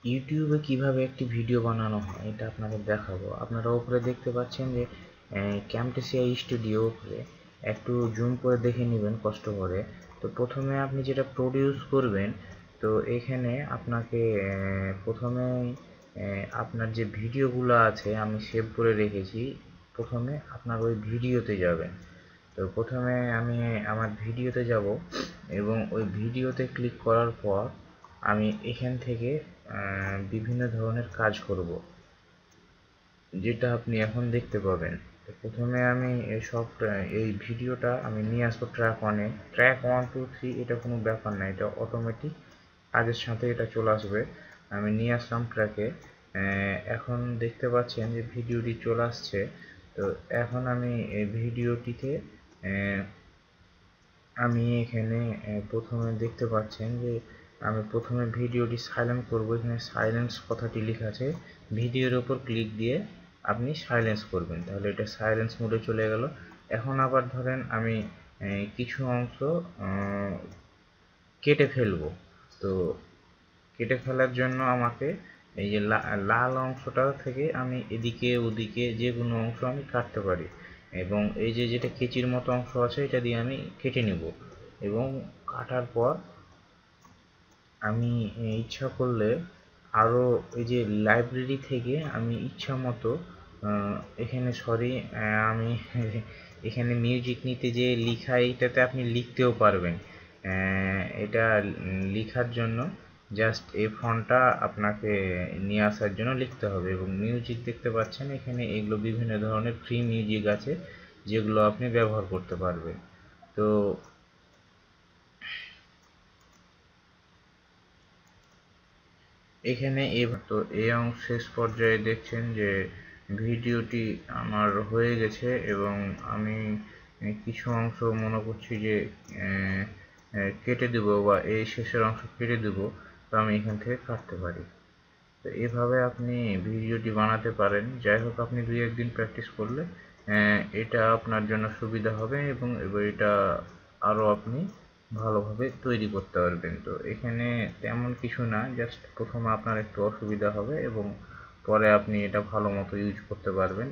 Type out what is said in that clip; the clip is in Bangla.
ইউটিউবে কিভাবে একটি ভিডিও বানানো হয় এটা আপনাদের দেখাবো। আপনারা উপরে দেখতে পাচ্ছেন যে ক্যামটেসিয়া স্টুডিও উপরে একটু জুম করে দেখে নেবেন কষ্ট করে। তো প্রথমে আপনি যেটা প্রডিউস করবেন, তো এখানে আপনাকে প্রথমে আপনার যে ভিডিওগুলো আছে আমি সেভ করে রেখেছি, প্রথমে আপনার ওই ভিডিওতে যাবেন। তো প্রথমে আমি আমার ভিডিওতে যাব এবং ওই ভিডিওতে ক্লিক করার পর আমি এখান থেকে বিভিন্ন ধরনের কাজ করব, যেটা আপনি এখন দেখতে পাবেন। তো প্রথমে আমি এই ভিডিওটা আমি নিয়ে আসবো ট্র্যাক ওয়ানে। ট্র্যাক 1 2 3 এটা কোনো ব্যাপার না, এটা অটোমেটিক কাজের সাথে এটা চলে আসবে। আমি নিয়ে আসলাম ট্র্যাকে। এখন দেখতে পাচ্ছেন যে ভিডিওটি চলে আসছে। তো এখন আমি এই ভিডিওটিতে আমি এখানে প্রথমে দেখতে পাচ্ছেন যে আমি প্রথমে ভিডিওটি সাইলেন্ট করব। এখানে সাইলেন্স কথাটি লেখা আছে, ভিডিওর উপর ক্লিক দিয়ে আপনি সাইলেন্স করবেন, তাহলে এটা সাইলেন্স মোডে চলে গেল। এখন আবার ধরেন আমি কিছু অংশ কেটে ফেলবো। তো কেটে ফেলার জন্য আমাকে এই যে লাল অংশটা থেকে আমি এদিকে ওদিকে যে কোনো অংশ আমি কাটতে পারি, এবং এই যে যেটা কেচির মতো অংশ আছে এটা দিয়ে আমি কেটে নেব। এবং কাটার পর আমি ইচ্ছা করলে আরও এই যে লাইব্রেরি থেকে আমি ইচ্ছা মতো এখানে আমি এখানে মিউজিক নিতে যে লেখা, এইটাতে আপনি লিখতেও পারবেন। এটা লেখার জন্য জাস্ট এই ফন্টটা আপনাকে নিয়ে আসার জন্য লিখতে হবে। এবং মিউজিক দেখতে পাচ্ছেন এখানে, এগুলো বিভিন্ন ধরনের ফ্রি মিউজিক আছে যেগুলো আপনি ব্যবহার করতে পারবেন। তো এখানে তো এই শেষ পর্যায়ে দেখছেন যে ভিডিওটি আমার হয়ে গেছে, এবং আমি কিছু অংশ মনে করছি যে কেটে দেব, বা এই শেষের অংশ কেটে দেব। তো আমি এখান থেকে কাটতে পারি। তো এভাবে আপনি ভিডিওটি বানাতে পারেন। যাই হোক, আপনি 2-1 দিন প্র্যাকটিস করলে এটা আপনার জন্য সুবিধা হবে, এবং এটা আরও আপনি ভালোভাবে তৈরি করতে পারবেন। তো এখানে তেমন কিছু না, জাস্ট প্রথমে আপনার একটু অসুবিধা হবে এবং পরে আপনি এটা ভালো মতো ইউজ করতে পারবেন।